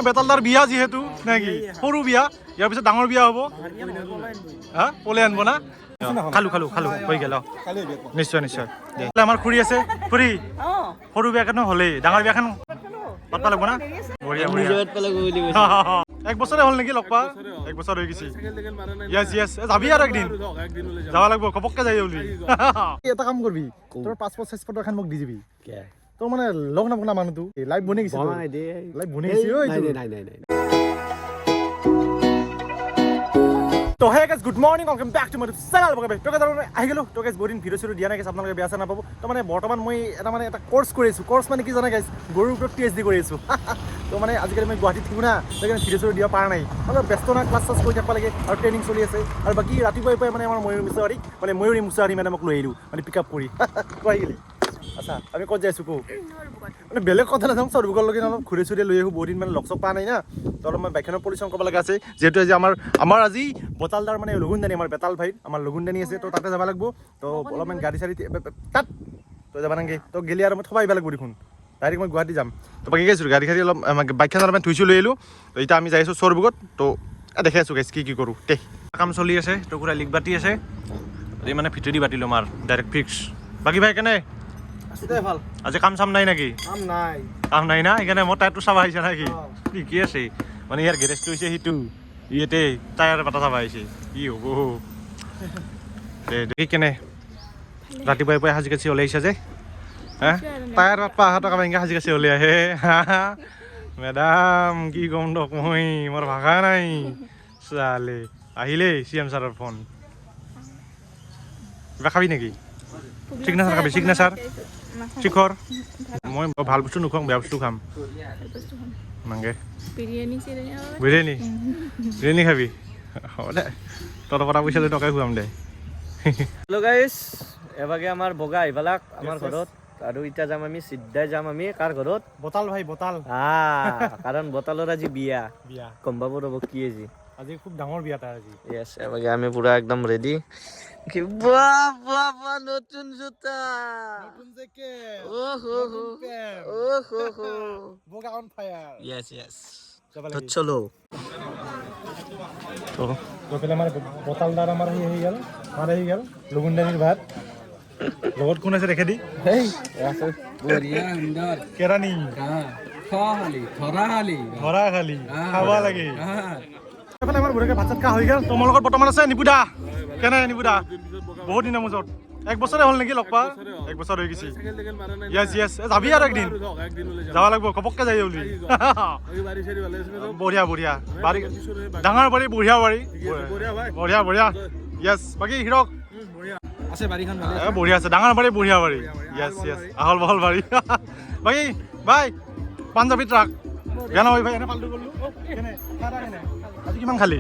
বেতালদাৰ বিয়া যিহেতু নেকি সৰু বিয়া ইয়াৰ পিছত ডাঙৰ বিয়া হ'ব হা পলে আনব না খালো খালো খালো হৈ গেল নিশ্চয় নিশ্চয় আমাৰ খুৰী আছে খুৰী সৰু বিয়াখন হ'লেই ডাঙৰ বিয়াখন পাতবা লাগব না বঢ়িয়া বঢ়িয়া এক বছৰে হ'ল নেকি লগ পা এক বছৰ হৈ গৈছে য়েছ য়েছ যাবি আৰু একদিন যাব লাগিব ঘপককে যাই বুলি এটা কাম কৰবি তোৰ পাছপৰ্ট সাইজ ফটো এখন মোক দি দিবি তোৰ মানে লগ নাপাব না মানুহটো লাইভ বনি গৈছে লাইভ বনি গৈছে ঐ নাই তো hey guys good morning welcome back to my channel বগাবে তো গাইস আহি গলো তো গাইস বডিন ভিডিও শুরু দিয়া নাই গাইস আপোনালোকে বেয়া নাপাব তো মানে বৰ্তমান মই এটা কোৰ্স কৰি আছো কোৰ্স মানে কি জানা গাইস গৰুৰ ওপৰত পিএইচডি কৰি আছো তো মানে আজিকালি মই গুৱাহাটীত থাকো না সেইকাৰণে ভিডিও শুৰু দিয়া পাৰা নাই অলপ ব্যস্ত না ক্লাছ কৰি থাকিব লাগে আৰু ট্ৰেইনিং চলি আছে আৰু বাকি ৰাতিপুৱাই মানে আমাৰ ময়ূৰী মুছাহাৰী মানে মোক লৈ আহিলো মানে পিক আপ কৰি কৈ গলি আচ্ছা আমি ক'ত যাইছো কো মানে বেলেগ কথা নাযাওঁ সৰবুগৰ লগে অলপ ঘূৰি চুৰি লৈ আহো বহুত দিন মানে লগ চগ পা নাই না তো অলপ মই বাইকখনৰ পলিউশ্যন কৰিব লগা আছে যিহেতু আজি আমাৰ আজি বতালদাৰ মানে লগুণদানী আমাৰ বেতাল ভাই আমাৰ লগুণদানী আছে তো তাতে যাব লাগিব তো অলপমান গাড়ী চাড়ী তাত তো যাব নাংগে তো গেলি আৰু মই থবা আহিব লাগিব দেখোন ডাইৰেক্ট মই গুৱাহাটী যাম তো বাকী গাইছোঁ গাড়ী খাড়ী অলপ বাইকখন অলপমান থৈছোঁ লৈ আহিলোঁ তো এতিয়া আমি যাই আছোঁ সৰবুগত তো দেখাই আছোঁ গাইছ কি কৰোঁ দে কাম চলি আছে তো পুৰা লিক বাতি আছে এই মানে ভিতৰি বাতিলোঁ আমাৰ ডাইৰেক্ট ফিক্স বাকী ভাই কেনে ভাল আজি কাম চাম নাই নাকি কাম নাই না সেইকাৰণে মই টায়াৰটো চাব আহিছে নাকি ঠিকে আছে মানে ইয়াৰ গেৰেজটো হৈছে সিটো ইয়াতে টায়াৰ পাতা চাব আহিছে কি হ'ব দেখি কেনে ৰাতিপুৱাই পুৱাই সাজি কাচি ওলাইছে যে হা টায়াৰ পাতপা অহাটো কাম এনেকৈ সাজি কাচি ওলাই আহে মেডাম কি ক'ম দক মই মোৰ ভাষা নাই চালে আহিলেই CM ছাৰৰ ফোন কিবা খাবি নেকি চিগনেচাৰ খাবি চিগনেচাৰ শিখৰ মই ভাল বস্তু নোখোৱাম বেয়া বস্তু খাম মাংগে বিৰিয়ানী খাবি হ'ব দে তহঁতৰ কথা পইচা লৈ টকাই খুৱাম দে হেল্ল' গাইছ এভাগে আমাৰ বগা আহিবালাক আমাৰ ঘৰত আৰু এতিয়া যাম আমি চিধাই যাম আমি কাৰ ঘৰত বতাল ভাই বতাল কাৰণ বতালৰ আজি বিয়া গম পাব ৰ'ব কি আজি খুব ডাঙৰ বিয়া তাৰ আজি য়েছ এভাগে আমি পুৰা একদম ৰেডি বাহ নতুন জোতা নতুন জেকেট বগা অন ফায়াৰ য়েছ চলো তো পেলাই আমাৰ বতালদাৰ আমাৰ আহি গ'ল লগুণদানীৰ ভাত লগত কোন আছে দেখে দি কেৰাণী ধৰা খালি খাব লাগে আমাৰ ঘৰকে ভাত চাত খা হৈ গ'ল তোমাৰ লগত বৰ্তমান আছে নিপুদা কেনে নিপুদা বহুত দিনৰ মূৰত এক বছৰে হ'ল নেকি লগ পা এক বছৰ হৈ গৈছে য়েছ য়েছ যাবি আৰু একদিন যাব লাগিব ঘপককে যাই বুলি বঢ়িয়া বঢ়িয়া বাৰী ডাঙৰ বাৰী বঢ়িয়া বাৰী বঢ়িয়া য়েছ বাকী হিৰক আছে বাৰীখন বঢ়িয়া আছে ডাঙৰ বাৰী বঢ়িয়া বাৰী য়েছ য়েছ আহল বহল বাৰী বাকী ভাই পাঞ্জাবী ট্ৰাক বেয়া নহয় ভাই এনে পাল্টু কৰিলোঁ আজি কিমান খালি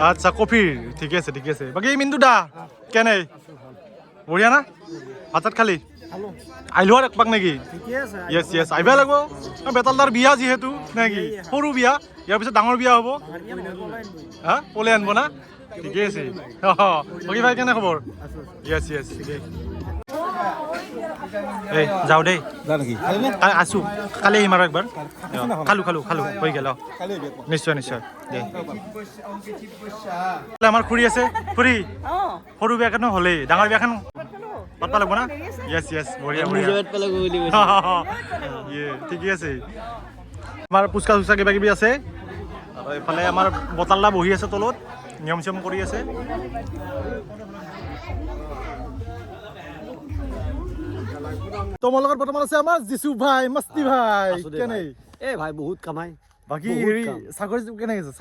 আচ্ছা কফি ঠিকে আছে বাকী মিন্দু দা কেনে বঢ়িয়া না ভাত চাত খালি আহিলো আৰু একপাক নেকি য়েছ য়েছ আহিব লাগিব বেতালদাৰ বিয়া যিহেতু নেকি সৰু বিয়া ইয়াৰ পিছত ডাঙৰ বিয়া হ'ব হা পলে আনব না ঠিকে আছে বাকী ভাই কেনে খবৰ য়েছ য়েছ ঠিকেই এই যাওঁ দেই আছোঁ কালি আহিম আৰু একবাৰ খালো হৈ গেল নিশ্চয় দে আমাৰ খুৰী আছে খুৰী সৰু বিয়াখন হ'লেই ডাঙৰ বিয়াখন পাতবা লাগব না য়েছ বঢ়িয়া ঠিকে আছে আমাৰ পুচকা চুচকা কিবা কিবি আছে আৰু এইফালে আমাৰ বতালদা বহি আছে তলত নিয়ম চিয়ম কৰি আছে তোমাৰ লগত বৰ্তমান আছে আমাৰ জিচু ভাই মস্তি ভাই কেনে এই ভাই বহুত কামাই বাকী হেৰি চাকৰি কেনে আছে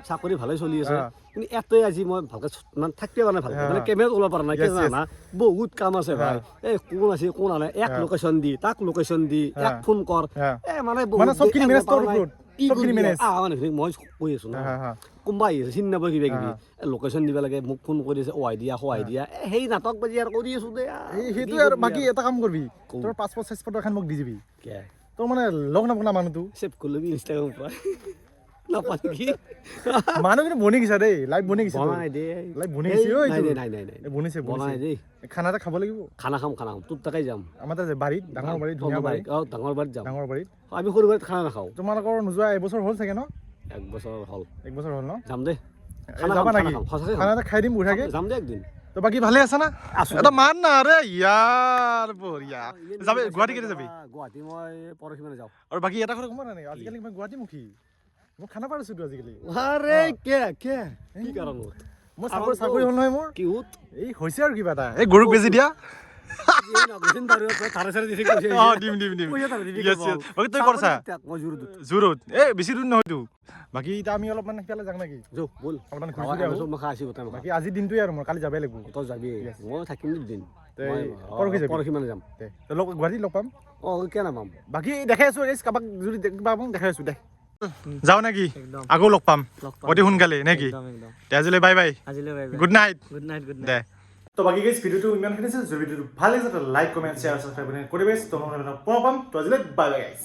চাকৰি ভালে চলি আছে কিন্তু এটাই আজি মই ভালকে মানে থাকিব পৰা নাই ভালকে মানে কেমেৰাত ওলাব পৰা নাই কি জানা বহুত কাম আছে ভাই এই কোন আছে কোন আনে এক লোকেশ্যন দি তাক লোকেশ্যন দি এক ফোন কৰ মানে সবখিনি মেনেজ কৰ মই কৈ আছো না কোনোবা আহি আছে চিনি নাপায় কিবা কিবি লোকেশ্যন দিব লাগে মোক ফোন কৰি আছে সহায় দিয়া সেই নাটক বাজি আৰু কৰি আছো দে সেইটো আৰু বাকী এটা কাম কৰিবি তোৰ পাছপৰ্ট সাইজ ফটো এখন মোক দি দিবি তোৰ মানে লগ নাপাব না মানুহটো চেভ কৰি ল'বি ইনষ্টাগ্ৰামৰ পৰা নাপায় নেকি মানুহ কিন্তু বনি গৈছা দেই লাইভ বনি গৈছে বনাই দে লাইভ বনি গৈছে ঐ নাই এইটো। নাই নাই নাই এই বনিছে বনাই দেই খানা এটা খাব লাগিব খানা খাম তোৰ তাকাই যাম আমাৰ তাত যে বাৰীত ডাঙৰ বাৰীত ধুনীয়া বাৰীত ডাঙৰ বাৰীত যাম ডাঙৰ বাৰীত আমি সৰু বাৰীত খানা নাখাওঁ তোমালোকৰ নোযোৱা এবছৰ হ'ল চাগে ন এক বছৰ হ'ল এক বছৰ হ'ল ন যাম দে যাবা নেকি সঁচাকে খানা এটা খাই দিম বঢ়িয়াকে যাম দে একদিন তো বাকী ভালে আছা না আছো। এটা মান না আৰে ইয়াৰ বঢ়িয়া যাবি গুৱাহাটী কেতিয়া যাবি গুৱাহাটী মই পৰহি মানে যাওঁ আৰু বাকী এটা কথা ক'ব নাই আজিকালি মই গুৱাহাটীমুখী মই খানা পাৰিছোতো আজিকালি আৰে কে কি কাৰণত মই চাকৰি হ'ল নহয় মোৰ কি উত এই হৈছে আৰু কিবা এটা এই গৰুক বেজি দিয়া দিম বাকী তই কৰছা জোৰত এই বেছি দূৰ নহয়তো বাকী এতিয়া আমি অলপমান সিফালে যাওঁ নেকি অলপমান ঘূৰি ফুৰি আহোঁ বাকী আজিৰ দিনটোৱে আৰু মই কালি যাবই লাগিব তই যাবি মই থাকিম দিন পৰহি যাবি পৰহি মানে যাম গুৱাহাটীত লগ পাম কিয় নাপাম বাকী দেখাই আছো কাৰোবাক যদি কিবা পাম দেখাই আছো দে যাওঁ নেকি আকৌ লগ পাম অতি সোনকালে নে কি তে আজিলৈ বাই বাই গুড নাইট দে তো বাকী গাইজ ভিডিঅ'টো ইমানখিনি আছিল যদি ভিডিঅ'টো ভাল লাগিছে তো লাইক কমেণ্ট শ্বেয়াৰ ছাবস্ক্ৰাইব কৰিবি তো আজিলৈ বাই বাই গাইজ